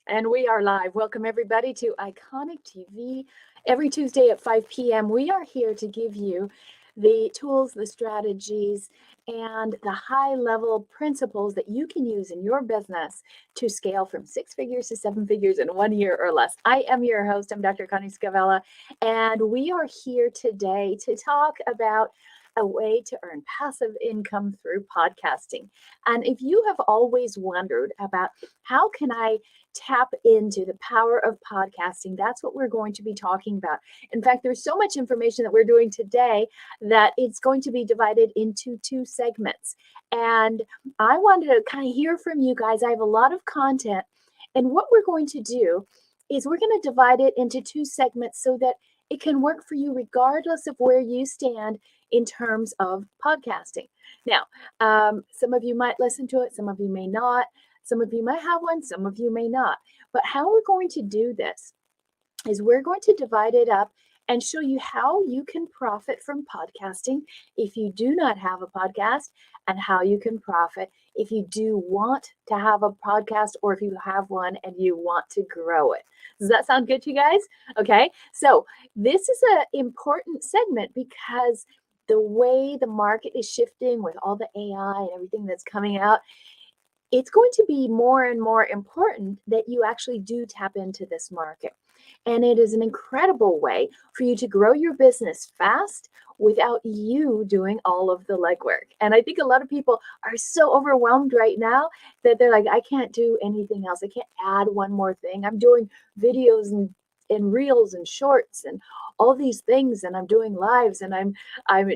And we are live. Welcome everybody to Iconic TV. Every Tuesday at 5 p.m. we are here to give you the tools, the strategies, and the high-level principles that you can use in your business to scale from 6 figures to 7 figures in 1 year or less. I am your host. I'm Dr. Connie Scavella, and we are here today to talk about a way to earn passive income through podcasting. And if you have always wondered about how can I tap into the power of podcasting, that's what we're going to be talking about. In fact, there's so much information that we're doing today that it's going to be divided into 2 segments. And I wanted to kind of hear from you guys. I have a lot of content, and what we're going to do is we're going to divide it into 2 segments so that it can work for you regardless of where you stand in terms of podcasting. Now, some of you might listen to it, some of you may not. Some of you might have one, some of you may not. But how we're going to do this is we're going to divide it up and show you how you can profit from podcasting if you do not have a podcast, and how you can profit if you do want to have a podcast, or if you have one and you want to grow it. Does that sound good to you guys? Okay, so this is an important segment because the way the market is shifting with all the AI and everything that's coming out, it's going to be more and more important that you actually do tap into this market. And it is an incredible way for you to grow your business fast without you doing all of the legwork. And I think a lot of people are so overwhelmed right now that they're like, I can't do anything else. I can't add one more thing. I'm doing videos and reels and shorts and all these things, and I'm doing lives, and I'm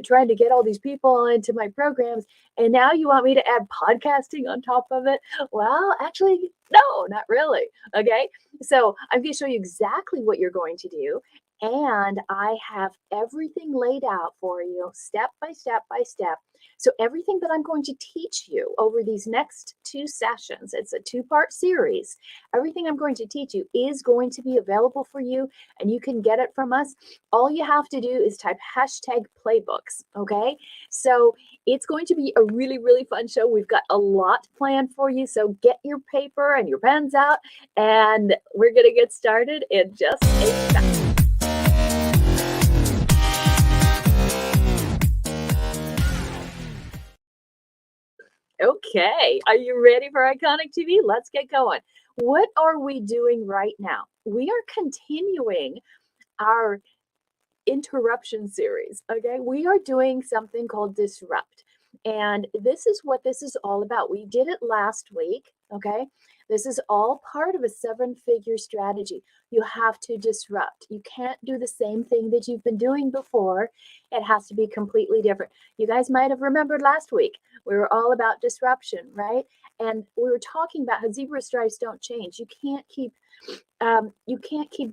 trying to get all these people into my programs, and now you want me to add podcasting on top of it? Well, actually, no, not really. Okay, so I'm going to show you exactly what you're going to do, and I have everything laid out for you step by step by step. So everything that I'm going to teach you over these next 2 sessions, it's a 2-part series. Everything I'm going to teach you is going to be available for you, and you can get it from us. All you have to do is type #playbooks. Okay, so it's going to be a really, really fun show. We've got a lot planned for you, so get your paper and your pens out, and we're going to get started in just a second. Okay, are you ready for Iconic TV? Let's get going. What are we doing right now? We are continuing our interruption series. Okay, we are doing something called Disrupt, and this is what this is all about. We did it last week. Okay, this is all part of a 7-figure strategy. You have to disrupt. You can't do the same thing that you've been doing before. It has to be completely different. You guys might have remembered last week we were all about disruption, right? And we were talking about how zebra stripes don't change. You can't keep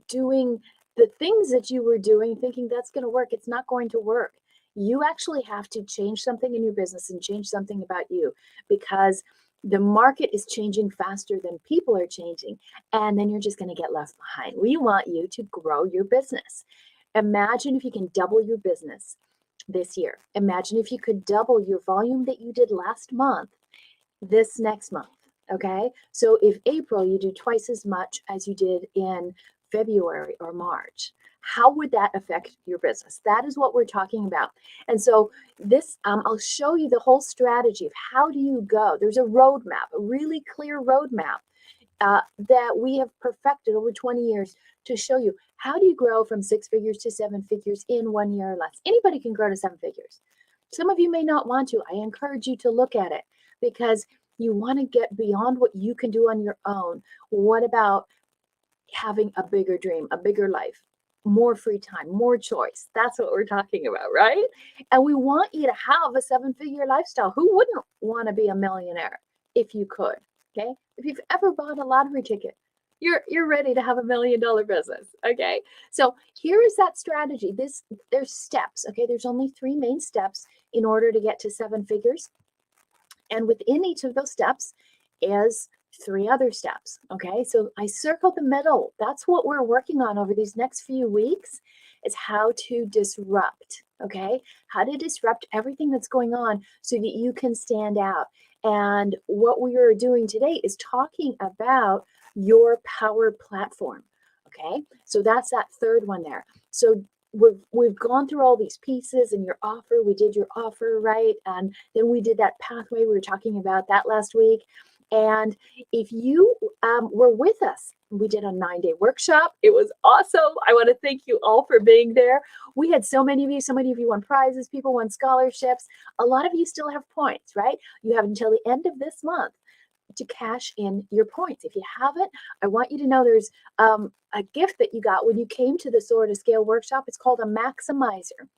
doing the things that you were doing thinking that's going to work. It's not going to work. You actually have to change something in your business and change something about you, because the market is changing faster than people are changing, and then you're just going to get left behind. We want you to grow your business. Imagine if you can double your business this year. Imagine if you could double your volume that you did last month this next month. Okay, so if April you do twice as much as you did in February or March, how would that affect your business? That is what we're talking about. And so this, I'll show you the whole strategy of how do you go. There's a roadmap, a really clear roadmap that we have perfected over 20 years to show you how do you grow from 6 figures to 7 figures in 1 year or less. Anybody can grow to 7 figures. Some of you may not want to. I encourage you to look at it because you want to get beyond what you can do on your own. What about having a bigger dream, a bigger life, more free time, more choice? That's what we're talking about, right? And we want you to have a 7-figure lifestyle. Who wouldn't want to be a millionaire if you could? Okay, if you've ever bought a lottery ticket, you're ready to have $1 million business. Okay, so here is that strategy. There's steps. Okay, there's only 3 main steps in order to get to 7 figures, and within each of those steps is 3 other steps. Okay, so I circled the middle. That's what we're working on over these next few weeks, is how to disrupt. Okay, how to disrupt everything that's going on so that you can stand out. And what we are doing today is talking about your power platform. Okay, so that's that third one there. So we've gone through all these pieces in your offer. We did your offer, right? And then we did that pathway. We were talking about that last week. And if you were with us, we did a 9-day workshop. It was awesome. I want to thank you all for being there. We had so many of you won prizes, people won scholarships. A lot of you still have points, right? You have until the end of this month to cash in your points. If you haven't, I want you to know there's a gift that you got when you came to the Soar to Scale workshop. It's called a maximizer.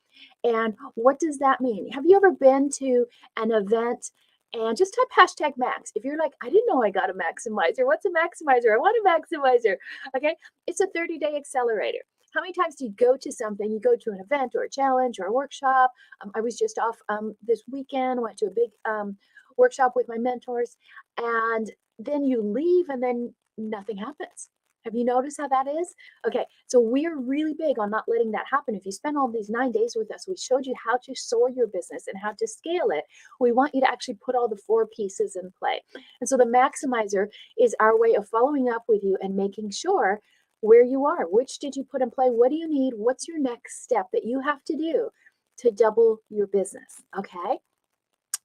And what does that mean? Have you ever been to an event and just type hashtag max? If you're like, I didn't know I got a maximizer. What's a maximizer? I want a maximizer. Okay. It's a 30-day accelerator. How many times do you go to something? You go to an event or a challenge or a workshop. I was just off this weekend, went to a big workshop with my mentors, and then you leave and then nothing happens. Have you noticed how that is? Okay, so we're really big on not letting that happen. If you spend all these 9 days with us, we showed you how to soar your business and how to scale it. We want you to actually put all the 4 pieces in play. And so the maximizer is our way of following up with you and making sure where you are. Which did you put in play? What do you need? What's your next step that you have to do to double your business? Okay.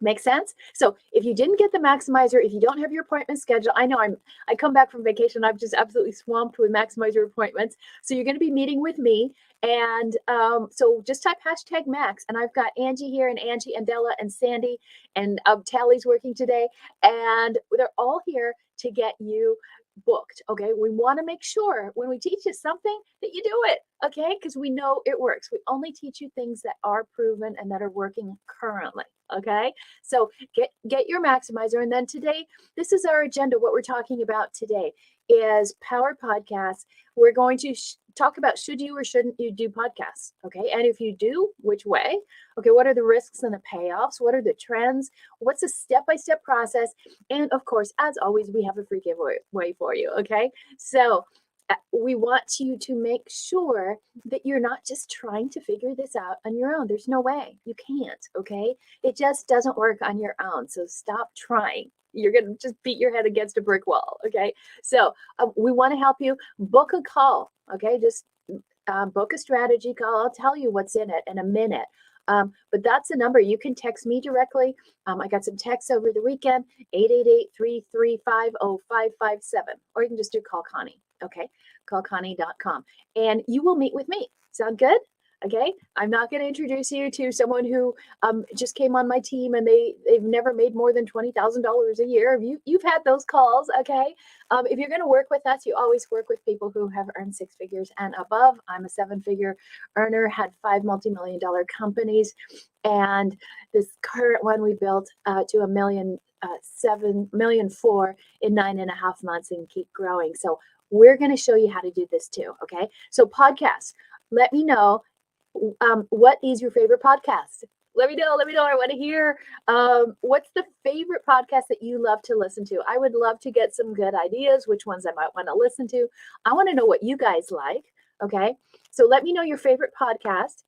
Make sense? So if you didn't get the maximizer, if you don't have your appointment scheduled, I know I come back from vacation, I'm just absolutely swamped with maximizer appointments. So you're going to be meeting with me. And so just type hashtag max. And I've got Angie here, and Angie and Della and Sandy, and Tally's working today. And they're all here to get you booked. Okay. We want to make sure when we teach you something that you do it. Okay. Because we know it works. We only teach you things that are proven and that are working currently. Okay. So get your maximizer. And then today, this is our agenda. What we're talking about today is Power Podcasts. We're going to talk about should you or shouldn't you do podcasts. Okay. And if you do, which way? Okay. What are the risks and the payoffs? What are the trends? What's a step-by-step process? And of course, as always, we have a free giveaway for you. Okay. So we want you to make sure that you're not just trying to figure this out on your own. There's no way. You can't. Okay. It just doesn't work on your own. So stop trying. You're going to just beat your head against a brick wall. Okay. So we want to help you. Book a call. Okay. Just book a strategy call. I'll tell you what's in it in a minute. But that's the number. You can text me directly. I got some texts over the weekend, 888-335-0557. Or you can just do call Connie. Okay, callconnie.com. And you will meet with me. Sound good? Okay, I'm not going to introduce you to someone who just came on my team and they've never made more than $20,000 a year. You've had those calls, okay? If you're going to work with us, you always work with people who have earned 6 figures and above. I'm a 7-figure earner, had 5 multi-million-dollar companies, and this current one we built to $1 million, $7 million in 9.5 months, and keep growing. So we're going to show you how to do this too. Okay. So podcasts, let me know. What is your favorite podcast? Let me know. I want to hear what's the favorite podcast that you love to listen to. I would love to get some good ideas, which ones I might want to listen to. I want to know what you guys like. Okay. So let me know your favorite podcast.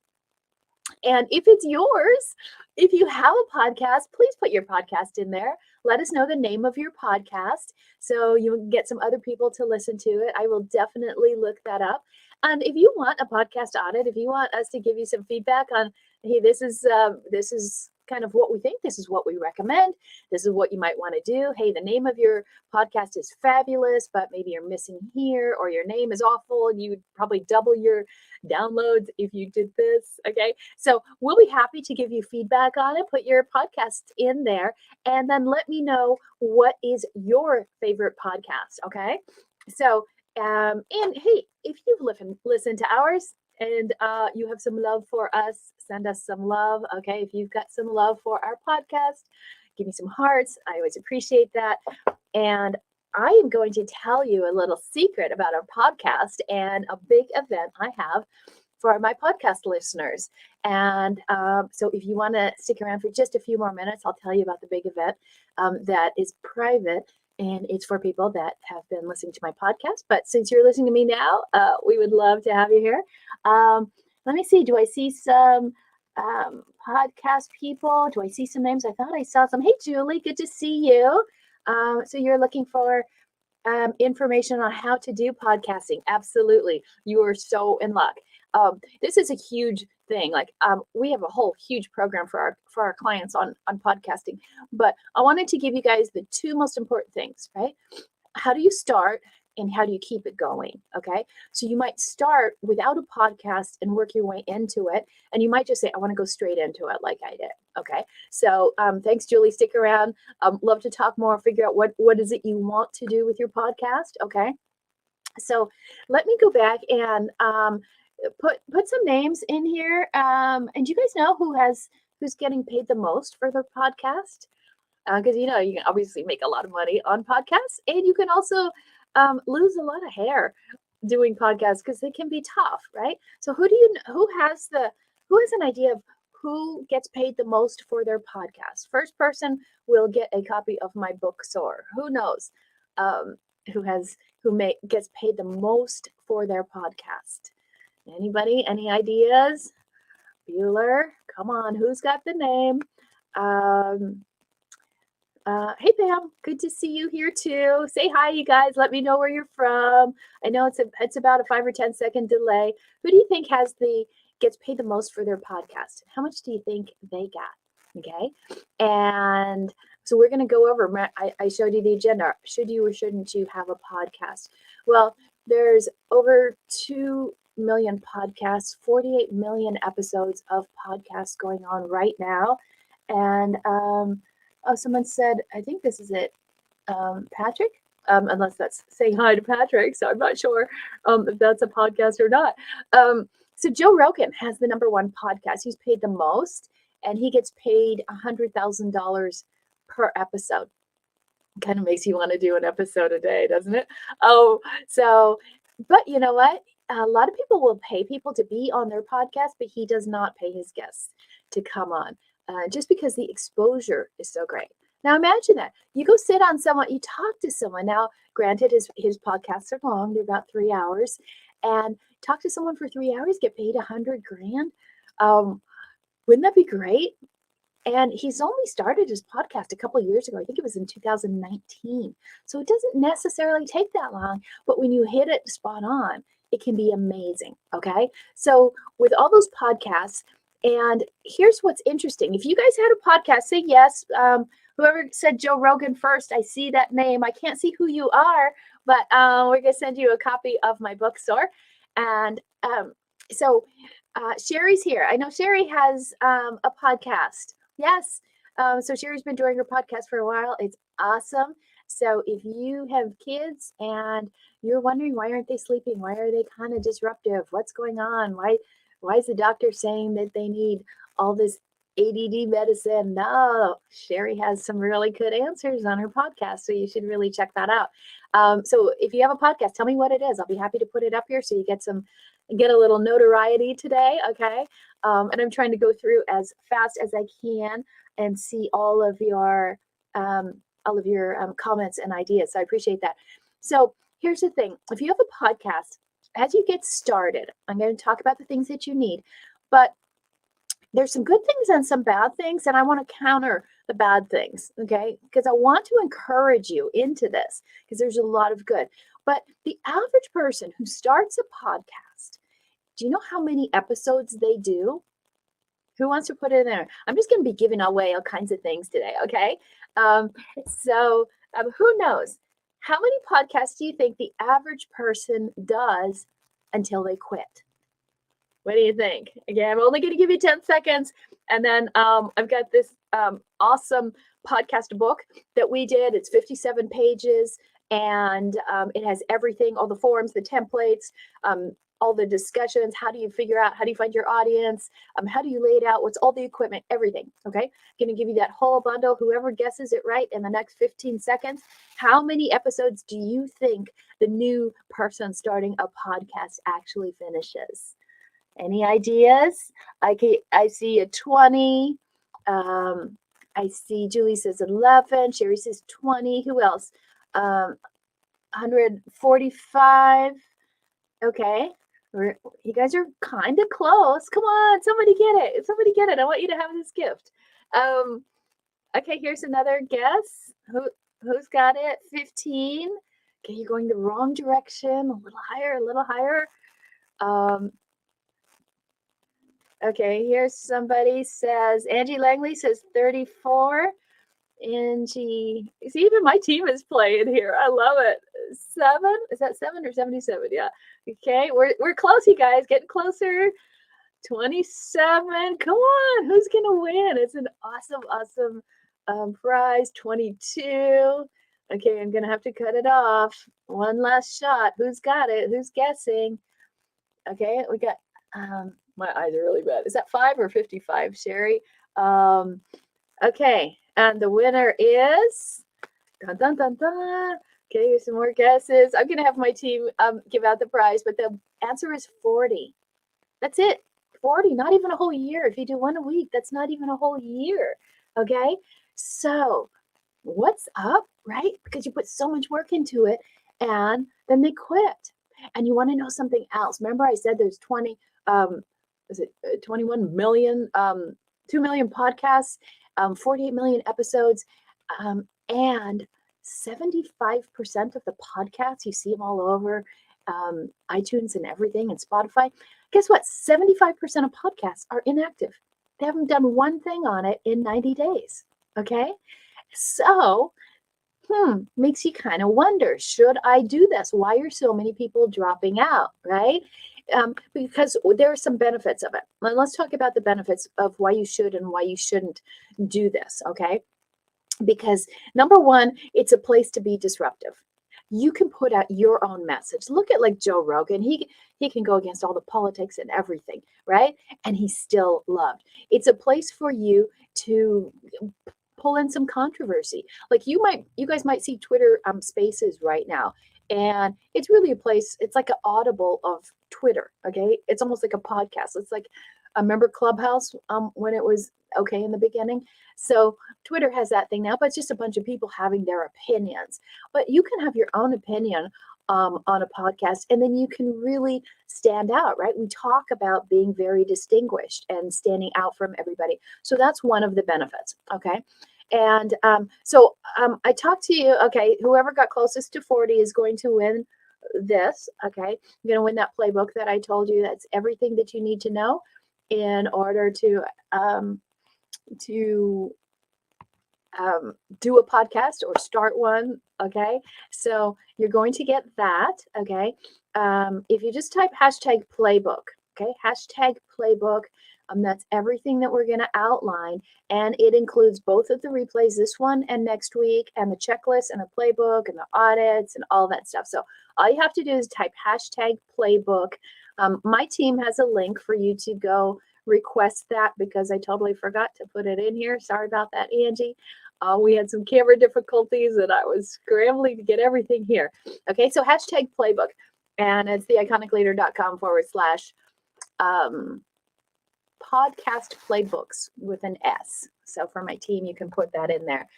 And if it's yours, if you have a podcast, please put your podcast in there. Let us know the name of your podcast so you can get some other people to listen to it. I will definitely look that up. And if you want a podcast audit, if you want us to give you some feedback on, hey, this is kind of what we think, this is what we recommend, this is what you might want to do. Hey, the name of your podcast is fabulous, but maybe you're missing here, or your name is awful and you'd probably double your downloads if you did this. Okay. So we'll be happy to give you feedback on it. Put your podcast in there and then let me know what is your favorite podcast. Okay. So, and hey, if you've listened to ours and you have some love for us, send us some love. Okay. If you've got some love for our podcast, give me some hearts. I always appreciate that. And I am going to tell you a little secret about our podcast and a big event I have for my podcast listeners. And so if you want to stick around for just a few more minutes, I'll tell you about the big event that is private. And it's for people that have been listening to my podcast. But since you're listening to me now, we would love to have you here. Let me see. Do I see some podcast people? Do I see some names? I thought I saw some. Hey, Julie, good to see you. So you're looking for information on how to do podcasting. Absolutely. You are so in luck. This is a huge thing. Like we have a whole huge program for our clients on podcasting, but I wanted to give you guys the two most important things, right? How do you start and how do you keep it going? Okay. So you might start without a podcast and work your way into it. And you might just say, I want to go straight into it like I did. Okay. So thanks, Julie. Stick around. Love to talk more, figure out what is it you want to do with your podcast. Okay. So let me go back and put some names in here. And do you guys know who's getting paid the most for their podcast? Because you can obviously make a lot of money on podcasts, and you can also lose a lot of hair doing podcasts because they can be tough, right? So who has an idea of who gets paid the most for their podcast? First person will get a copy of my book Soar. Who knows who gets paid the most for their podcast? Anybody? Any ideas? Bueller, come on, who's got the name? Hey Pam, good to see you here too. Say hi, you guys. Let me know where you're from. I know it's about a 5 or 10 second delay. Who do you think gets paid the most for their podcast? How much do you think they got? Okay, and so we're going to go over. I showed you the agenda. Should you or shouldn't you have a podcast? Well, there's over 2 million podcasts, 48 million episodes of podcasts going on right now, and someone said, I think this is it, Patrick, unless that's saying hi to Patrick. So I'm not sure if that's a podcast or not. So Joe Rogan has the #1 podcast. He's paid the most, and he gets paid $100,000 per episode. Kind of makes you want to do an episode a day, doesn't it? But you know what? A lot of people will pay people to be on their podcast, but he does not pay his guests to come on. Just because the exposure is so great. Now imagine that you go sit on someone, you talk to someone. Now, granted, his podcasts are long; they're about 3 hours, and talk to someone for 3 hours, get paid $100,000. Wouldn't that be great? And he's only started his podcast a couple of years ago. I think it was in 2019. So it doesn't necessarily take that long, but when you hit it spot on, it can be amazing. Okay. So with all those podcasts, and here's what's interesting. If you guys had a podcast, say yes. Whoever said Joe Rogan first, I see that name. I can't see who you are, but we're going to send you a copy of my book, Soar. And so Sherry's here. I know Sherry has a podcast. Yes. So Sherry's been doing her podcast for a while. It's awesome. So if you have kids and you're wondering why aren't they sleeping? Why are they kind of disruptive? What's going on? Why is the doctor saying that they need all this ADD medicine? No, Sherry has some really good answers on her podcast. So you should really check that out. So if you have a podcast, tell me what it is. I'll be happy to put it up here so you get a little notoriety today. Okay. And I'm trying to go through as fast as I can and see all of your comments and ideas. So I appreciate that. So here's the thing. If you have a podcast, as you get started, I'm going to talk about the things that you need, but there's some good things and some bad things, and I want to counter the bad things, okay? Because I want to encourage you into this because there's a lot of good. But the average person who starts a podcast, do you know how many episodes they do? Who wants to put it in there? I'm just going to be giving away all kinds of things today, okay? So who knows? How many podcasts do you think the average person does until they quit? What do you think? Again, I'm only going to give you 10 seconds. And then I've got this awesome podcast book that we did. It's 57 pages, and it has everything, all the forums, the templates, all the discussions. How do you find your audience? How do you lay it out? What's all the equipment? Everything. Okay. Going to give you that whole bundle. Whoever guesses it right in the next 15 seconds. How many episodes do you think the new person starting a podcast actually finishes? Any ideas? I see a 20. I see Julie says 11. Sherry says 20. Who else? 145. Okay. You guys are kind of close. Come on, somebody get it. Somebody get it. I want you to have this gift. Okay, here's another guess. Who's got it? 15. Okay, you're going the wrong direction. A little higher, a little higher. Um, okay, here's somebody says, Angie Langley says 34. Angie, see, even my team is playing here. I love it. 7? Is that 7 or 77? Yeah. Okay, we're close, you guys. Getting closer. 27. Come on, who's gonna win? It's an awesome prize. 22. Okay, I'm gonna have to cut it off. One last shot. Who's got it? Who's guessing? Okay, we got. My eyes are really bad. Is that 5 or 55, Sherry? Okay, and the winner is. Dun dun dun dun. Okay, here's some more guesses. I'm gonna have my team give out the prize, but the answer is 40. That's it. 40, not even a whole year. If you do one a week, that's not even a whole year. Okay, so what's up, right? Because you put so much work into it and then they quit. And you want to know something else. Remember, I said there's 20, is it 21 million, 2 million podcasts, 48 million episodes, and 75% of the podcasts, you see them all over iTunes and everything and Spotify. Guess what? 75% of podcasts are inactive. They haven't done one thing on it in 90 days. Okay. So, makes you kind of wonder, should I do this? Why are so many people dropping out, right? Because there are some benefits of it. Let's talk about the benefits of why you should and why you shouldn't do this, okay? Because number one, it's a place to be disruptive. You can put out your own message. Look at like Joe Rogan. He can go against all the politics and everything, right? And he's still loved. It's a place for you to pull in some controversy. Like you guys might see Twitter spaces right now. And it's really a place, it's like an audible of Twitter. Okay. It's almost like a podcast. It's like I remember Clubhouse when it was okay in the beginning. So Twitter has that thing now, but it's just a bunch of people having their opinions. But you can have your own opinion on a podcast, and then you can really stand out, right? We talk about being very distinguished and standing out from everybody. So that's one of the benefits, okay? And I talked to you, okay, whoever got closest to 40 is going to win this, okay? You're going to win that playbook that I told you. That's everything that you need to know in order to do a podcast or start one. Okay, so you're going to get that. Okay, if you just type hashtag playbook, okay, hashtag playbook, that's everything that we're going to outline, and it includes both of the replays, this one and next week, and the checklist and the playbook and the audits and all that stuff. So all you have to do is type hashtag playbook. My team has a link for you to go request that because I totally forgot to put it in here. Sorry about that, Angie. We had some camera difficulties and I was scrambling to get everything here. Okay, so hashtag playbook, and it's theiconicleader.com/podcast playbooks with an S. So for my team, you can put that in there.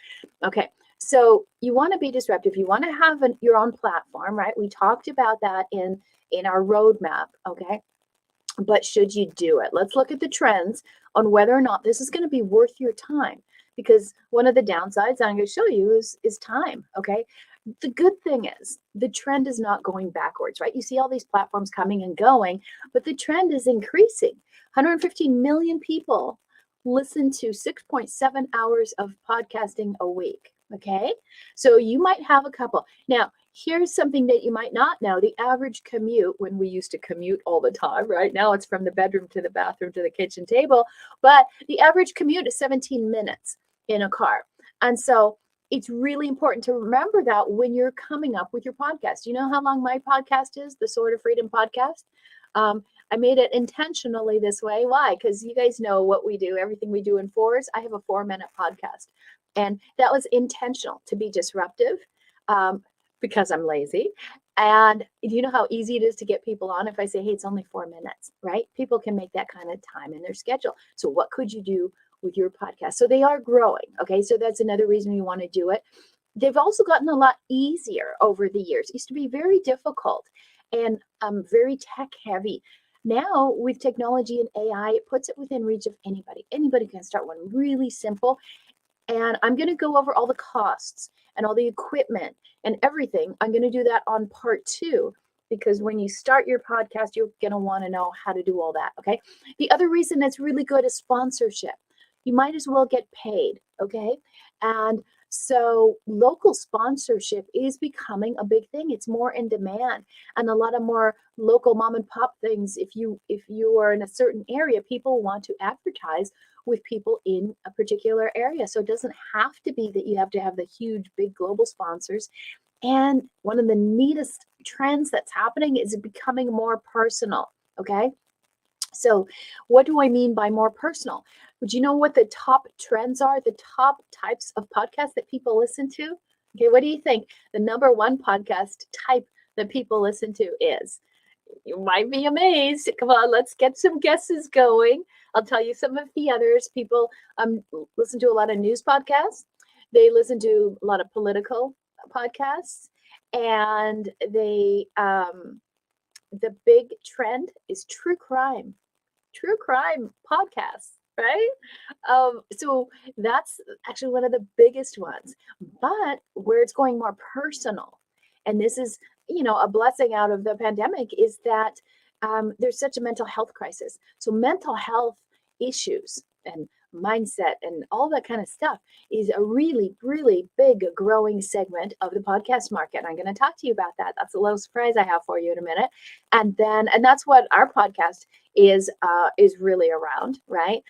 Okay, so you want to be disruptive. You want to have your own platform, right? We talked about that in our roadmap, okay? But should you do it? Let's look at the trends on whether or not this is going to be worth your time. Because one of the downsides I'm going to show you is time. Okay. The good thing is the trend is not going backwards, right? You see all these platforms coming and going, but the trend is increasing. 115 million people listen to 6.7 hours of podcasting a week. Okay. So you might have a couple. Now, here's something that you might not know. The average commute, when we used to commute all the time, right? Now it's from the bedroom to the bathroom to the kitchen table, but the average commute is 17 minutes in a car. And so it's really important to remember that when you're coming up with your podcast. You know how long my podcast is, the Sword of Freedom podcast? I made it intentionally this way. Why? Because you guys know what we do, everything we do in fours. I have a 4-minute podcast. And that was intentional to be disruptive. Because I'm lazy. And you know how easy it is to get people on if I say, hey, it's only 4 minutes, right? People can make that kind of time in their schedule. So what could you do with your podcast? So they are growing. Okay. So that's another reason you want to do it. They've also gotten a lot easier over the years. It used to be very difficult and very tech heavy. Now with technology and AI, it puts it within reach of anybody. Anybody can start one really simple. And I'm going to go over all the costs and all the equipment and everything. I'm going to do that on part 2, because when you start your podcast, you're going to want to know how to do all that. Okay. The other reason it's really good is sponsorship. You might as well get paid. Okay. And so local sponsorship is becoming a big thing. It's more in demand, and a lot of more local mom and pop things. If you are in a certain area, people want to advertise with people in a particular area. So it doesn't have to be that you have to have the huge big global sponsors. And one of the neatest trends that's happening is becoming more personal. Okay. So, what do I mean by more personal? Would you know what the top trends are? The top types of podcasts that people listen to? Okay, what do you think the number one podcast type that people listen to is? You might be amazed. Come on, let's get some guesses going. I'll tell you some of the others. People listen to a lot of news podcasts. They listen to a lot of political podcasts, and the big trend is true crime podcasts, right? So that's actually one of the biggest ones. But where it's going more personal, and this is, a blessing out of the pandemic, is that there's such a mental health crisis. So mental health issues and mindset and all that kind of stuff is a really, really big growing segment of the podcast market. And I'm going to talk to you about that. That's a little surprise I have for you in a minute. And that's what our podcast is really around, right?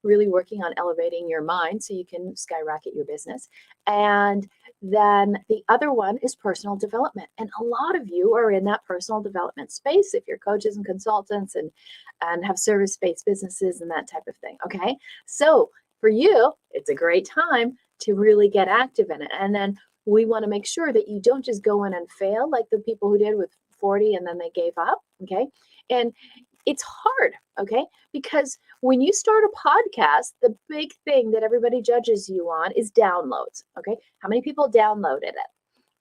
Really working on elevating your mind so you can skyrocket your business. And then the other one is personal development. And a lot of you are in that personal development space if you're coaches and consultants and have service-based businesses and that type of thing. Okay. So for you, it's a great time to really get active in it. And then we want to make sure that you don't just go in and fail like the people who did with 40 and then they gave up. Okay. And it's hard, okay? Because when you start a podcast, the big thing that everybody judges you on is downloads, okay? How many people downloaded it?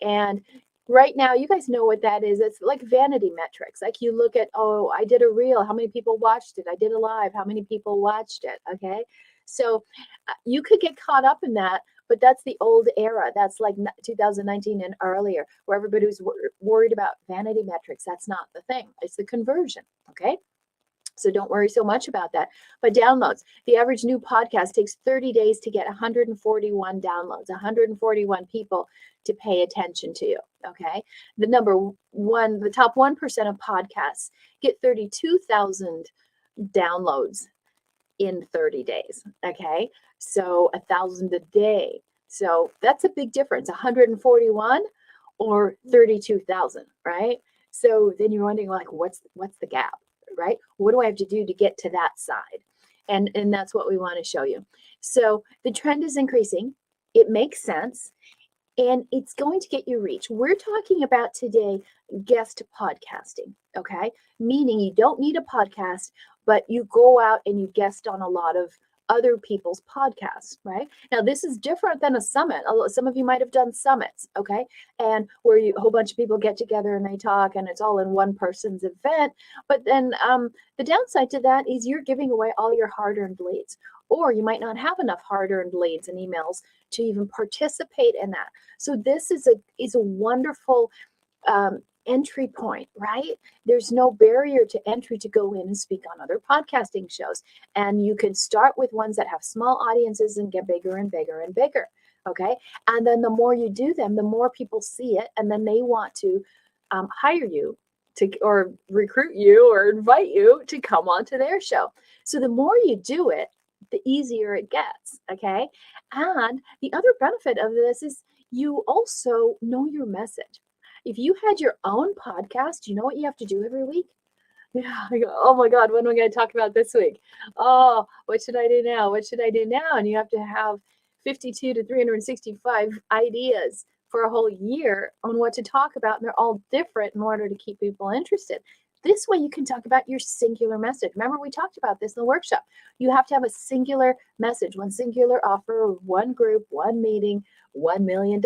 And right now, you guys know what that is. It's like vanity metrics. Like you look at, oh, I did a reel. How many people watched it? I did a live. How many people watched it? Okay. So you could get caught up in that, but that's the old era. That's like 2019 and earlier, where everybody was worried about vanity metrics. That's not the thing. It's the conversion. Okay. So don't worry so much about that. But downloads, the average new podcast takes 30 days to get 141 downloads, 141 people to pay attention to you. Okay. The top 1% of podcasts get 32,000 downloads in 30 days. Okay. So 1,000 a day. So that's a big difference, 141 or 32,000, right? So then you're wondering, like, what's the gap? Right? What do I have to do to get to that side? And that's what we want to show you. So the trend is increasing. It makes sense. And it's going to get you reach. We're talking about today guest podcasting, okay? Meaning you don't need a podcast, but you go out and you guest on a lot of other people's podcasts, right? Now, this is different than a summit. Some of you might have done summits, okay? And where a whole bunch of people get together and they talk and it's all in one person's event. But then the downside to that is you're giving away all your hard-earned leads, or you might not have enough hard-earned leads and emails to even participate in that. So this is a wonderful entry point, right? There's no barrier to entry to go in and speak on other podcasting shows. And you can start with ones that have small audiences and get bigger and bigger and bigger. Okay. And then the more you do them, the more people see it. And then they want to hire you or recruit you or invite you to come onto their show. So the more you do it, the easier it gets. Okay. And the other benefit of this is you also know your message. If you had your own podcast, you know what you have to do every week? Yeah, I go, oh my God, what am I going to talk about this week? Oh, what should I do now? What should I do now? And you have to have 52 to 365 ideas for a whole year on what to talk about. And they're all different in order to keep people interested. This way you can talk about your singular message. Remember, we talked about this in the workshop. You have to have a singular message, one singular offer, one group, one meeting, $1 million.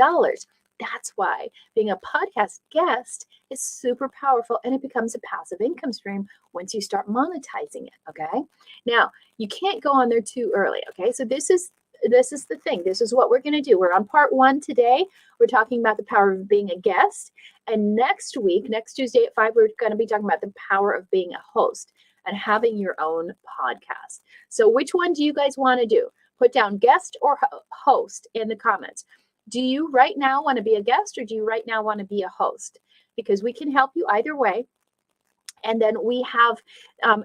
That's why being a podcast guest is super powerful, and it becomes a passive income stream once you start monetizing it. Okay. Now, you can't go on there too early. Okay. So this is this is the thing. This is what we're going to do. We're on part 1 today. We're talking about the power of being a guest. And next week, next Tuesday at 5, we're going to be talking about the power of being a host and having your own podcast. So which one do you guys want to do? Put down guest or host in the comments. Do you right now want to be a guest, or do you right now want to be a host? Because we can help you either way. And then we have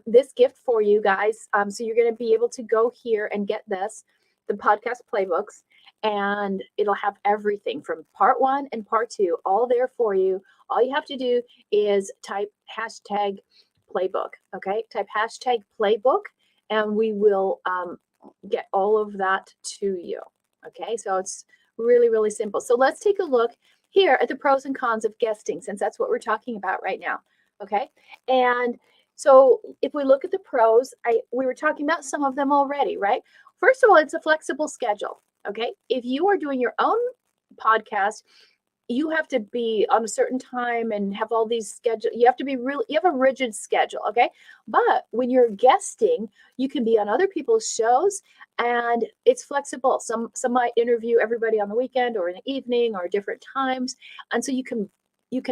this gift for you guys. So you're going to be able to go here and get this, the podcast playbooks, and it'll have everything from part 1 and part 2 all there for you. All you have to do is type hashtag playbook. Okay, type hashtag playbook, and we will get all of that to you. Okay, so it's really, really simple. So let's take a look here at the pros and cons of guesting, since that's what we're talking about right now. Okay, and so if we look at the pros, we were talking about some of them already, right? First of all, it's a flexible schedule. Okay, if you are doing your own podcast, you have to be on a certain time and have all these schedules. You have to be really, you have a rigid schedule. Okay, but when you're guesting, you can be on other people's shows, and it's flexible. Some might interview everybody on the weekend or in the evening or different times, and so you can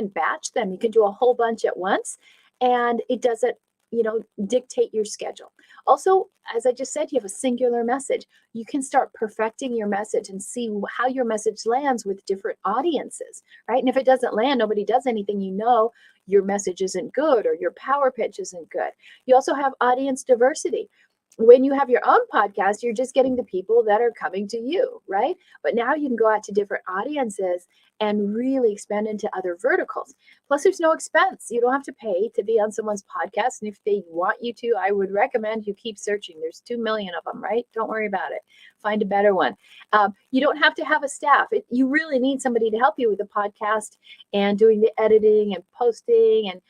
batch them. You can do a whole bunch at once, and it doesn't, dictate your schedule. Also, as I just said, you have a singular message. You can start perfecting your message and see how your message lands with different audiences, right? And if it doesn't land, nobody does anything, your message isn't good or your power pitch isn't good. You also have audience diversity. When you have your own podcast, you're just getting the people that are coming to you, right? But now you can go out to different audiences and really expand into other verticals. Plus, there's no expense. You don't have to pay to be on someone's podcast. And if they want you to, I would recommend you keep searching. There's 2 million of them, right? Don't worry about it. Find a better one. You don't have to have a staff. You really need somebody to help you with the podcast and doing the editing and posting and,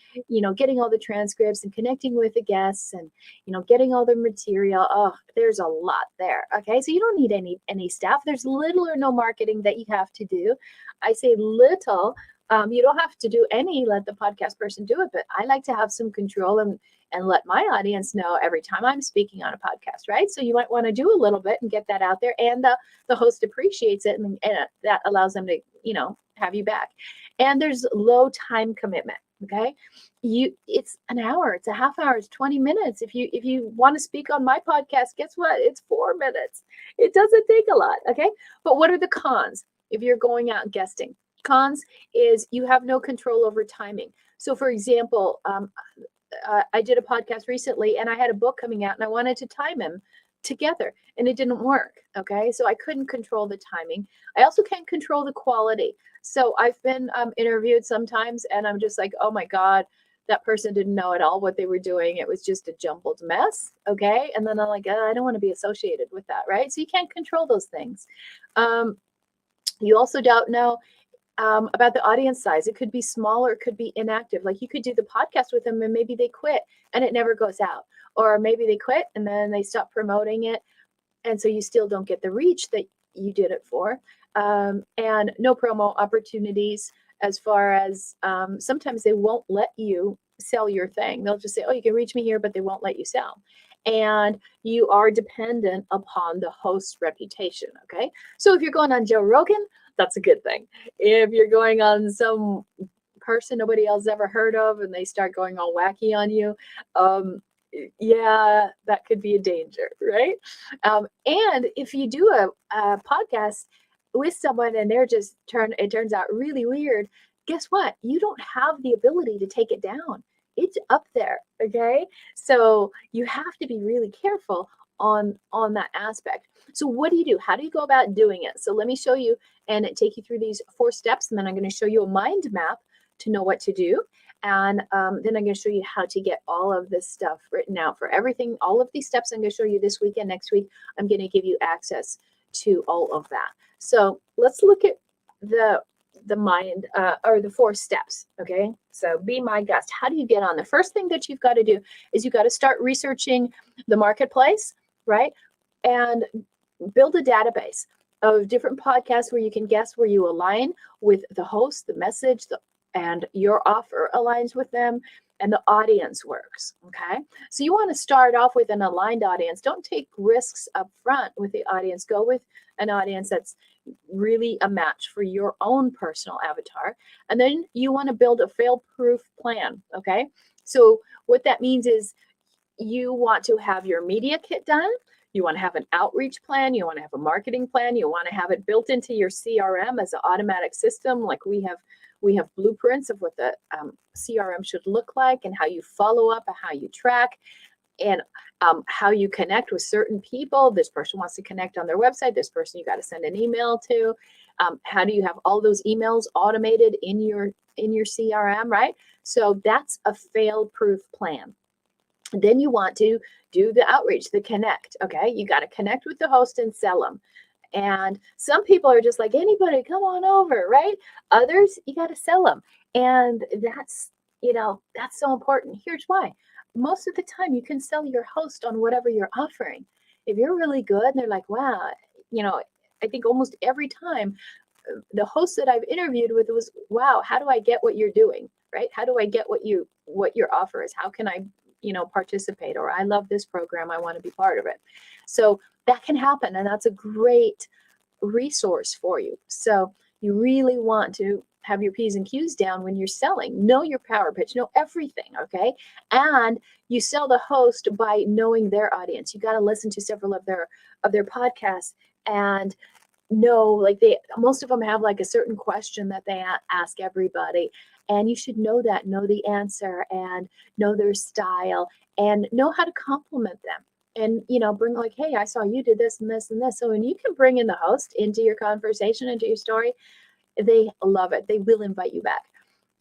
getting all the transcripts and connecting with the guests and, getting all the material. Oh, there's a lot there. Okay. So you don't need any staff. There's little or no marketing that you have to do. I say little. You don't have to do any, let the podcast person do it, but I like to have some control and let my audience know every time I'm speaking on a podcast, right? So you might want to do a little bit and get that out there, and the host appreciates it, and that allows them to, have you back. And there's low time commitment. Okay, it's an hour, it's a half hour, it's 20 minutes. If you want to speak on my podcast, guess what? It's 4 minutes. It doesn't take a lot. Okay, but what are the cons if you're going out and guesting? Cons is you have no control over timing. So for example, I did a podcast recently and I had a book coming out and I wanted to time them together and it didn't work. Okay, so I couldn't control the timing. I also can't control the quality. So I've been interviewed sometimes and I'm just like, oh my God, that person didn't know at all what they were doing. It was just a jumbled mess. Okay, and then I'm like, I don't want to be associated with that, right? So you can't control those things. You also don't know about the audience size. It could be small or it could be inactive. Like you could do the podcast with them and maybe they quit and it never goes out. Or maybe they quit and then they stop promoting it. And so you still don't get the reach that you did it for. And no promo opportunities, as far as sometimes they won't let you sell your thing. They'll just say, oh, you can reach me here, but they won't let you sell. And you are dependent upon the host's reputation. Okay. So if you're going on Joe Rogan, that's a good thing. If you're going on some person nobody else ever heard of and they start going all wacky on you, yeah, that could be a danger, right? And if you do a podcast with someone and it turns out really weird, guess what? You don't have the ability to take it down. It's up there, okay? So you have to be really careful on that aspect. So what do you do? How do you go about doing it? So let me show you and take you through these 4 steps, and then I'm going to show you a mind map to know what to do. And then I'm going to show you how to get all of this stuff written out for everything. All of these steps I'm going to show you this week and next week. I'm going to give you access to all of that. So let's look at the mind or the 4 steps. Okay, so be my guest. How do you get on? The first thing that you've got to do is you've got to start researching the marketplace, right? And build a database of different podcasts where you can guess where you align with the host, the message, and your offer aligns with them. and the audience works. Okay. So you want to start off with an aligned audience. Don't take risks up front with the audience. Go with an audience that's really a match for your own personal avatar. And then you want to build a fail-proof plan. Okay. So what that means is you want to have your media kit done. You want to have an outreach plan. You want to have a marketing plan. You want to have it built into your CRM as an automatic system. Like we have blueprints of what the CRM should look like and how you follow up and how you track and how you connect with certain people. This person wants to connect on their website. This person you got to send an email to. How do you have all those emails automated in your CRM, right? So that's a fail-proof plan. Then you want to do the outreach, the connect. Okay, you got to connect with the host and sell them. And some people are just like, anybody, come on over, right? Others, you got to sell them. And that's, that's so important. Here's why. Most of the time, you can sell your host on whatever you're offering. If you're really good and they're like, wow, I think almost every time the host that I've interviewed with was, wow, how do I get what you're doing, right? How do I get what your offer is? How can I, participate? Or I love this program, I want to be part of it. So that can happen, and that's a great resource for you. So you really want to have your P's and Q's down when you're selling. Know your power pitch, know everything, okay? And you sell the host by knowing their audience. You got to listen to several of their podcasts and know, like, most of them have like a certain question that they ask everybody, and you should know the answer and know their style and know how to compliment them. And bring, like, hey, I saw you did this and this and this. So when you can bring in the host into your conversation, into your story, they love it. They will invite you back.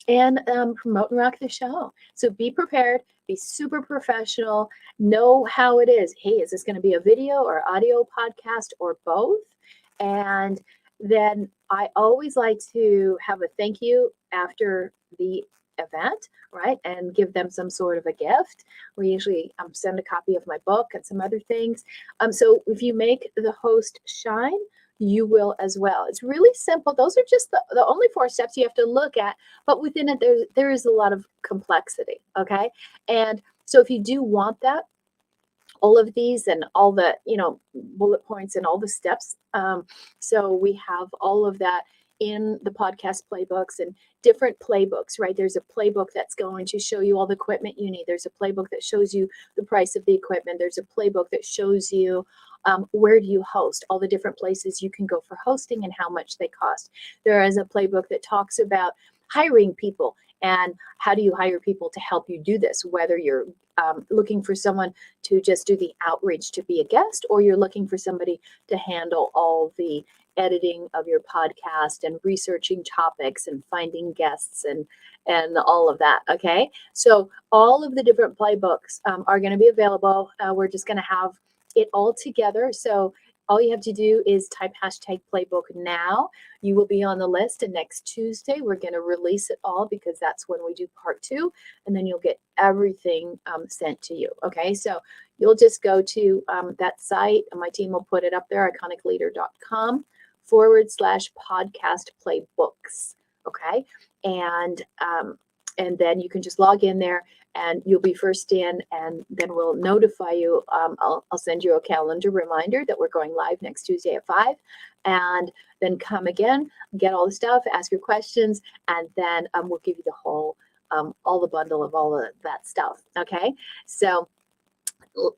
And promote and rock the show. So be prepared, be super professional, know how it is. Hey, is this going to be a video or audio podcast or both? And then I always like to have a thank you after the event, right? And give them some sort of a gift. We usually send a copy of my book and some other things. So if you make the host shine, you will as well. It's really simple. Those are just the only 4 steps you have to look at, but within it, there is a lot of complexity, okay? And so if you do want that, all of these and all the bullet points and all the steps, so we have all of that in the podcast playbooks and different playbooks, right? There's a playbook that's going to show you all the equipment you need. There's a playbook that shows you the price of the equipment. There's a playbook that shows you where do you host, all the different places you can go for hosting and how much they cost. There is a playbook that talks about hiring people and how do you hire people to help you do this, whether you're looking for someone to just do the outreach to be a guest, or you're looking for somebody to handle all the editing of your podcast and researching topics and finding guests and all of that. Okay, so all of the different playbooks are going to be available. We're just going to have it all together. So all you have to do is type #playbook now. You will be on the list, and next Tuesday we're going to release it all, because that's when we do part 2, and then you'll get everything sent to you. Okay, so you'll just go to that site, and my team will put it up there, iconicleader.com/podcast playbooks. Okay, and then you can just log in there and you'll be first in, and then we'll notify you. I'll send you a calendar reminder that we're going live next Tuesday at 5, and then come again, get all the stuff, ask your questions, and then we'll give you the whole, all the bundle of all of that stuff. Okay, so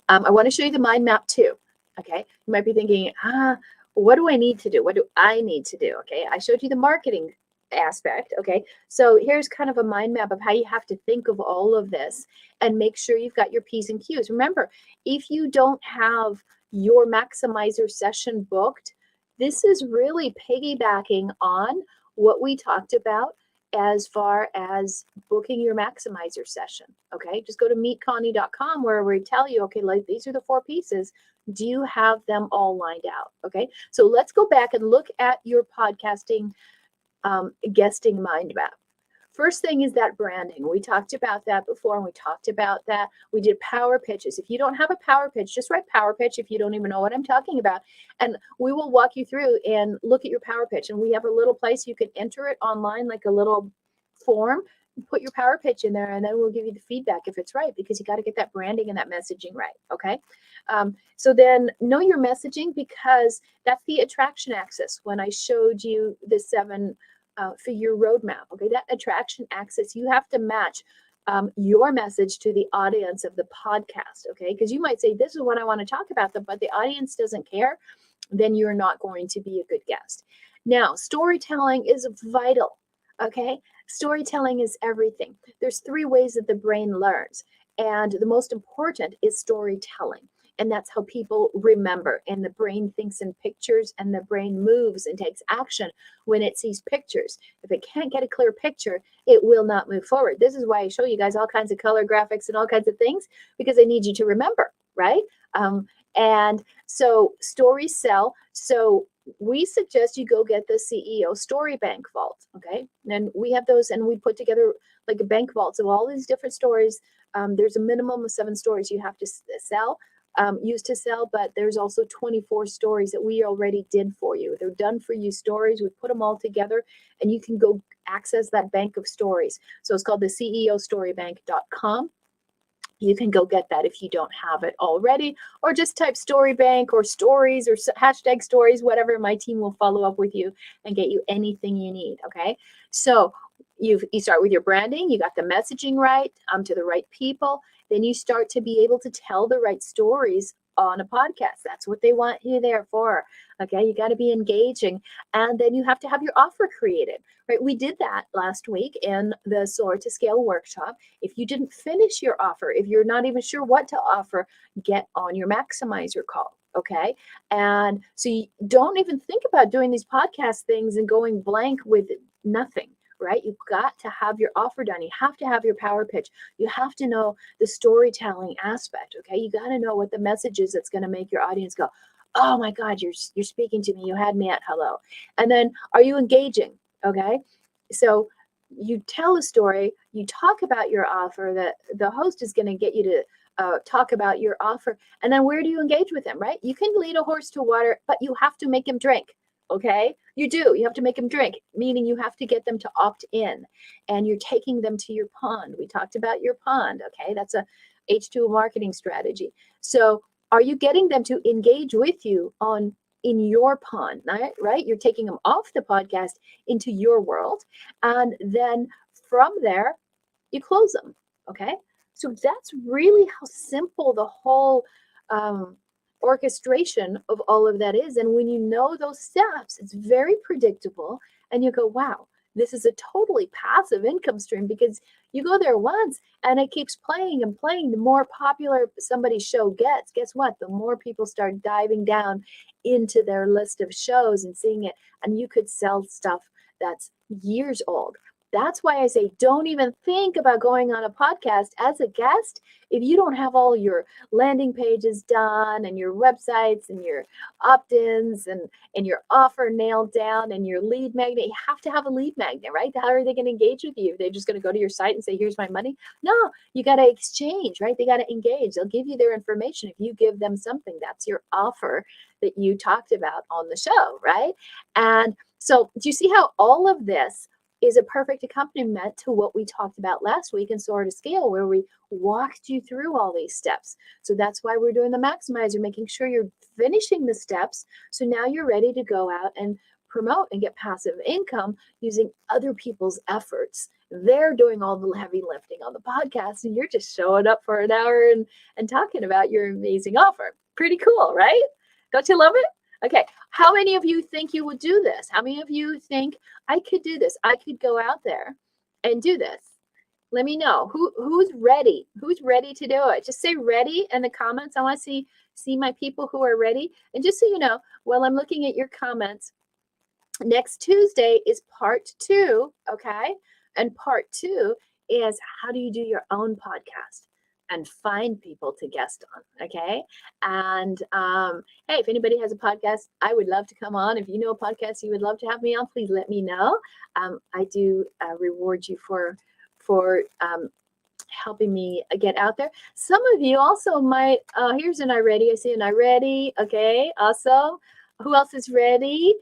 I want to show you the mind map too. Okay, you might be thinking, what do I need to do? What do I need to do? Okay, I showed you the marketing aspect. Okay, so here's kind of a mind map of how you have to think of all of this and make sure you've got your P's and Q's. Remember, if you don't have your maximizer session booked, this is really piggybacking on what we talked about as far as booking your maximizer session. Okay, just go to meetconnie.com where we tell you, okay, like, these are the 4 pieces. Do you have them all lined out? Okay, so let's go back and look at your podcasting guesting mind map. First thing is that branding. We talked about that before, and we talked about that. We did power pitches. If you don't have a power pitch, just write power pitch if you don't even know what I'm talking about. And we will walk you through and look at your power pitch. And we have a little place you can enter it online, like a little form. put your power pitch in there, and then we'll give you the feedback if it's right, because you got to get that branding and that messaging right. Okay. So then know your messaging, because that's the attraction axis. When I showed you the 7-figure roadmap, okay, that attraction axis, you have to match your message to the audience of the podcast. Okay. Because you might say, this is what I want to talk about, but the audience doesn't care. Then you're not going to be a good guest. Now, storytelling is vital. Okay. Storytelling is everything. There's 3 ways that the brain learns, and the most important is storytelling. And that's how people remember. And the brain thinks in pictures, and the brain moves and takes action when it sees pictures. If it can't get a clear picture, it will not move forward. This is why I show you guys all kinds of color graphics and all kinds of things, because I need you to remember, right? And so stories sell. So we suggest you go get the CEO Story Bank Vault. Okay. And we have those, and we put together like a bank vault. So all these different stories, there's a minimum of 7 stories you have to sell, use to sell, but there's also 24 stories that we already did for you. They're done for you stories. We put them all together, and you can go access that bank of stories. So it's called the ceostorybank.com. You can go get that if you don't have it already, or just type story bank or stories or hashtag stories, whatever. My team will follow up with you and get you anything you need. Okay. So you start with your branding. You got the messaging right, to the right people. Then you start to be able to tell the right stories on a podcast. That's what they want you there for. Okay. You got to be engaging, and then you have to have your offer created, right? We did that last week in the Soar to Scale workshop. If you didn't finish your offer, if you're not even sure what to offer, get on your maximizer call. Okay. And so you don't even think about doing these podcast things and going blank with nothing, right? You've got to have your offer done. You have to have your power pitch. You have to know the storytelling aspect. Okay. You got to know what the message is that's going to make your audience go, oh my God, you're speaking to me. You had me at hello. And then, are you engaging? Okay. So you tell a story, you talk about your offer, that the host is going to get you to talk about your offer. And then where do you engage with them, right? You can lead a horse to water, but you have to make him drink. Okay. You have to make them drink, meaning you have to get them to opt in, and you're taking them to your pond. We talked about your pond. Okay. That's a H2O marketing strategy. So are you getting them to engage with you in your pond, right? You're taking them off the podcast into your world. And then from there, you close them. Okay. So that's really how simple the whole orchestration of all of that is. And when you know those steps, it's very predictable. And you go, wow, this is a totally passive income stream, because you go there once and it keeps playing and playing. The more popular somebody's show gets, guess what? The more people start diving down into their list of shows and seeing it. And you could sell stuff that's years old. That's why I say, don't even think about going on a podcast as a guest if you don't have all your landing pages done, and your websites, and your opt-ins, and your offer nailed down, and your lead magnet. You have to have a lead magnet, right? How are they going to engage with you? They're just going to go to your site and say, here's my money? No, you got to exchange, right? They got to engage. They'll give you their information. If you give them something, that's your offer that you talked about on the show, right? And so do you see how all of this is a perfect accompaniment to what we talked about last week in Soar to Scale, where we walked you through all these steps? So that's why we're doing the maximizer, making sure you're finishing the steps. So now you're ready to go out and promote and get passive income using other people's efforts. They're doing all the heavy lifting on the podcast, and you're just showing up for an hour and talking about your amazing offer. Pretty cool, right? Don't you love it? Okay, how many of you think you would do this? How many of you think I could do this? I could go out there and do this. Let me know. Who's ready? Who's ready to do it? Just say ready in the comments. I want to see my people who are ready. And just so you know, while I'm looking at your comments, next Tuesday is part 2, okay? And part 2 is how do you do your own podcast and find people to guest on, okay? And hey, if anybody has a podcast, I would love to come on. If you know a podcast you would love to have me on, please let me know. I do reward you for helping me get out there. Some of you also might, here's an I ready. I see an I ready. Okay, awesome. Who else is ready?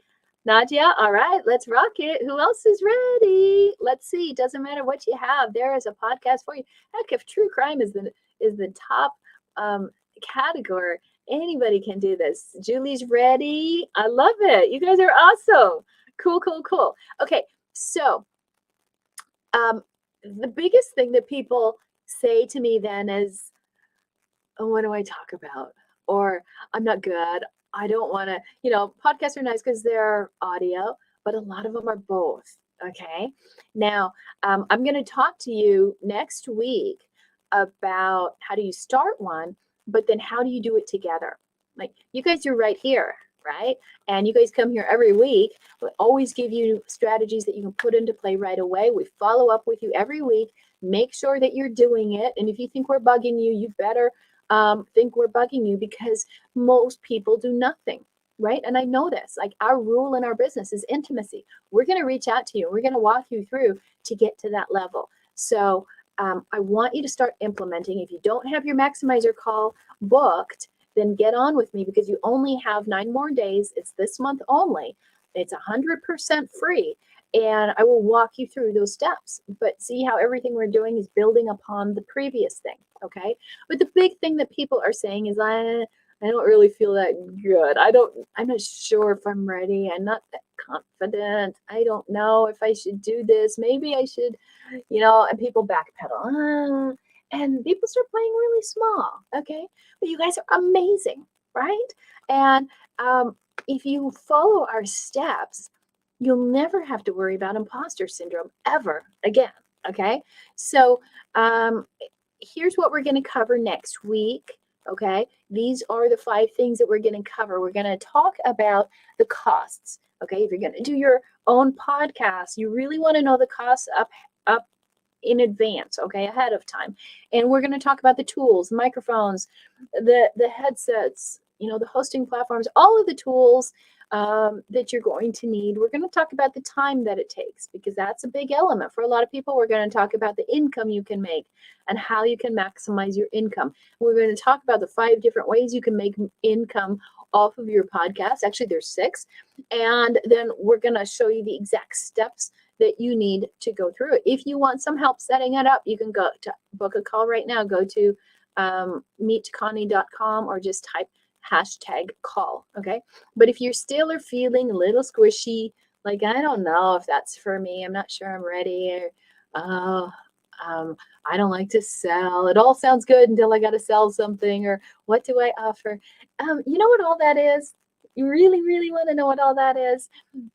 Nadia, all right, let's rock it. Who else is ready? Let's see. Doesn't matter what you have. There is a podcast for you. Heck, if true crime is the top category, anybody can do this. Julie's ready. I love it. You guys are awesome. Cool, cool, cool. Okay, so the biggest thing that people say to me then is, oh, what do I talk about? Or I'm not good. I don't want to, podcasts are nice because they're audio, but a lot of them are both. Okay. Now, I'm going to talk to you next week about how do you start one, but then how do you do it together? Like you guys are right here, right? And you guys come here every week. We always give you strategies that you can put into play right away. We follow up with you every week. Make sure that you're doing it. And if you think we're bugging you, you better think we're bugging you because most people do nothing, right? And I know this, like our rule in our business is intimacy. We're going to reach out to you. We're going to walk you through to get to that level. So I want you to start implementing. If you don't have your maximizer call booked, then get on with me because you only have 9 more days. It's this month only. It's 100% free. And I will walk you through those steps. But see how everything we're doing is building upon the previous thing. Okay. But the big thing that people are saying is I don't really feel that good. I'm not sure if I'm ready. I'm not that confident. I don't know if I should do this. Maybe I should, and people backpedal. And people start playing really small. Okay. But you guys are amazing, right? And if you follow our steps, you'll never have to worry about imposter syndrome ever again. Okay. So here's what we're going to cover next week. Okay. These are the 5 things that we're going to cover. We're going to talk about the costs. Okay. If you're going to do your own podcast, you really want to know the costs up in advance, okay, ahead of time. And we're going to talk about the tools, microphones, the headsets, the hosting platforms, all of the tools that you're going to need. We're going to talk about the time that it takes because that's a big element for a lot of people. We're going to talk about the income you can make and how you can maximize your income. We're going to talk about the 5 different ways you can make income off of your podcast. Actually, there's 6. And then we're going to show you the exact steps that you need to go through it. If you want some help setting it up, you can go to book a call right now. Go to meetconnie.com or just type #call. Okay. But if you're still are feeling a little squishy, like, I don't know if that's for me, I'm not sure I'm ready, or, I don't like to sell. It all sounds good until I got to sell something, or what do I offer? You know what all that is? You really, really want to know what all that is?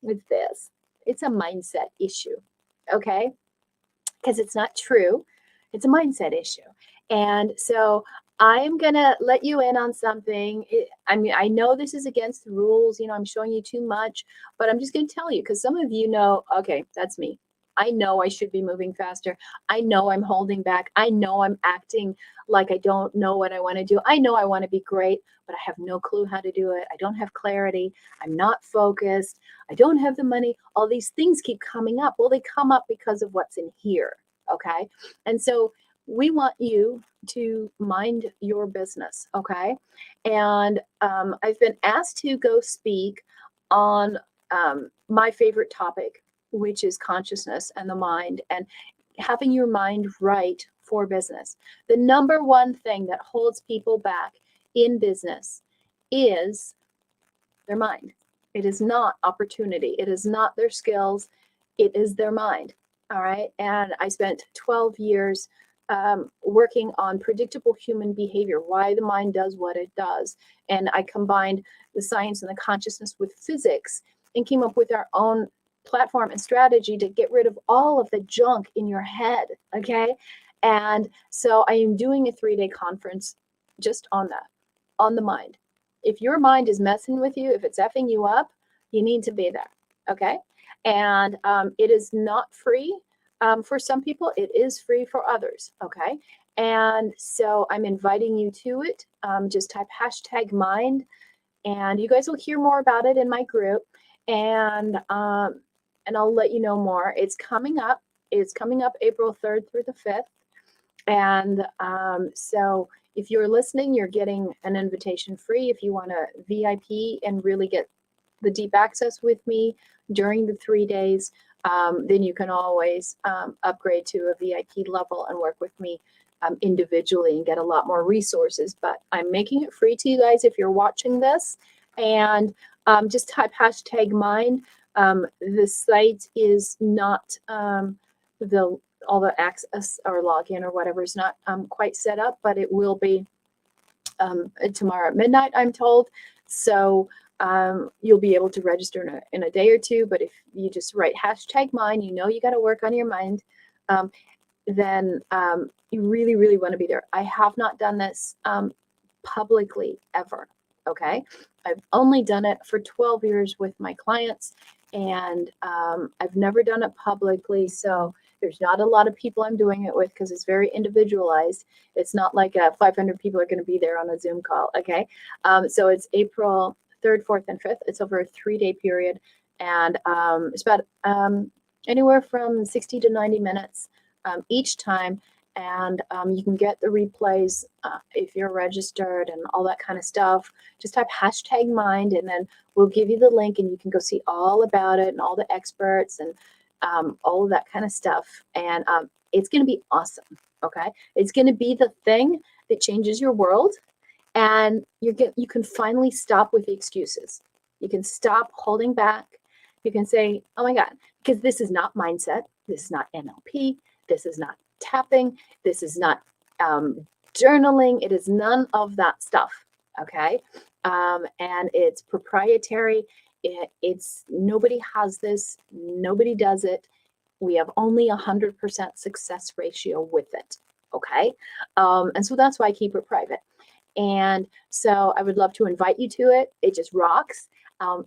It's this. It's a mindset issue, okay? Because it's not true. It's a mindset issue. And so I'm going to let you in on something. I know this is against the rules. I'm showing you too much, but I'm just going to tell you because some of you know, okay, that's me. I know I should be moving faster. I know I'm holding back. I know I'm acting like I don't know what I want to do. I know I want to be great, but I have no clue how to do it. I don't have clarity. I'm not focused. I don't have the money. All these things keep coming up. Well, they come up because of what's in here. Okay. And so we want you to mind your business. Okay. And I've been asked to go speak on my favorite topic, which is consciousness and the mind and having your mind right for business. The number one thing that holds people back in business is their mind. It is not opportunity. It is not their skills. It is their mind. All right. And I spent 12 years working on predictable human behavior, why the mind does what it does. And I combined the science and the consciousness with physics and came up with our own platform and strategy to get rid of all of the junk in your head. Okay. And so I am doing a 3-day conference just on that, on the mind. If your mind is messing with you, if it's effing you up, you need to be there. Okay. And it is not free for some people. It is free for others. Okay. And so I'm inviting you to it. Just type #mind and you guys will hear more about it in my group. And I'll let you know more. It's coming up. It's coming up April 3rd through the 5th. And so if you're listening, you're getting an invitation free. If you want to VIP and really get the deep access with me during the 3 days, then you can always upgrade to a VIP level and work with me individually and get a lot more resources. But I'm making it free to you guys if you're watching this. And just type hashtag mine. The site is not all the access or login or whatever is not quite set up, but it will be tomorrow at midnight, I'm told. So you'll be able to register in a day or two. But if you just write hashtag mine, you got to work on your mind. Then you really, really want to be there. I have not done this publicly ever. Okay. I've only done it for 12 years with my clients, and I've never done it publicly. So there's not a lot of people I'm doing it with because it's very individualized. It's not like 500 people are going to be there on a Zoom call. Okay. So it's April 3rd, 4th, and 5th. It's over a 3-day period. And it's about anywhere from 60 to 90 minutes each time. And you can get the replays if you're registered and all that kind of stuff. Just type hashtag mind, and then we'll give you the link, and you can go see all about it and all the experts and all of that kind of stuff. And it's going to be awesome. Okay. It's going to be the thing that changes your world. And you can finally stop with the excuses. You can stop holding back. You can say, oh my God, because this is not mindset. This is not NLP. This is not tapping. This is not journaling. It is none of that stuff. Okay. And it's proprietary. It's nobody has this. Nobody does it. We have only 100% success ratio with it. Okay. And so that's why I keep it private. And so I would love to invite you to it. It just rocks.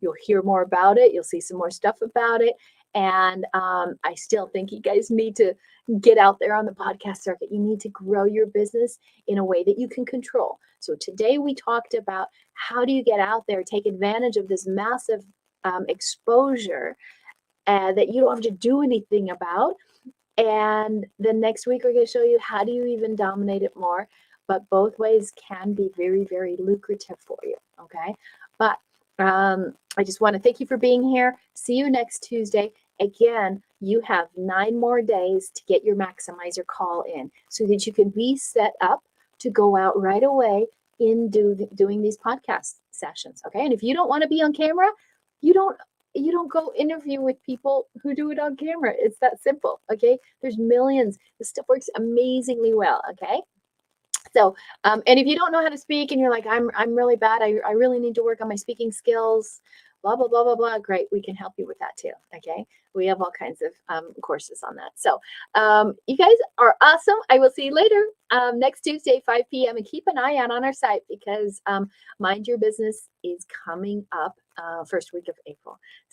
You'll hear more about it. You'll see some more stuff about it. And I still think you guys need to get out there on the podcast circuit. You need to grow your business in a way that you can control. So today we talked about how do you get out there, take advantage of this massive exposure that you don't have to do anything about. And the next week we're going to show you how do you even dominate it more. But both ways can be very, very lucrative for you. Okay. But I just want to thank you for being here. See you next Tuesday. Again, you have 9 more days to get your maximizer call in so that you can be set up to go out right away in doing these podcast sessions. Okay. And if you don't want to be on camera, you don't go interview with people who do it on camera. It's that simple. Okay. There's millions. This stuff works amazingly well. Okay. So, and if you don't know how to speak and you're like, I'm really bad, I really need to work on my speaking skills, blah, blah, blah, blah, blah. Great. We can help you with that too. Okay. We have all kinds of courses on that. So you guys are awesome. I will see you later next Tuesday, 5 p.m. and keep an eye out on our site because Mind Your Business is coming up first week of April. See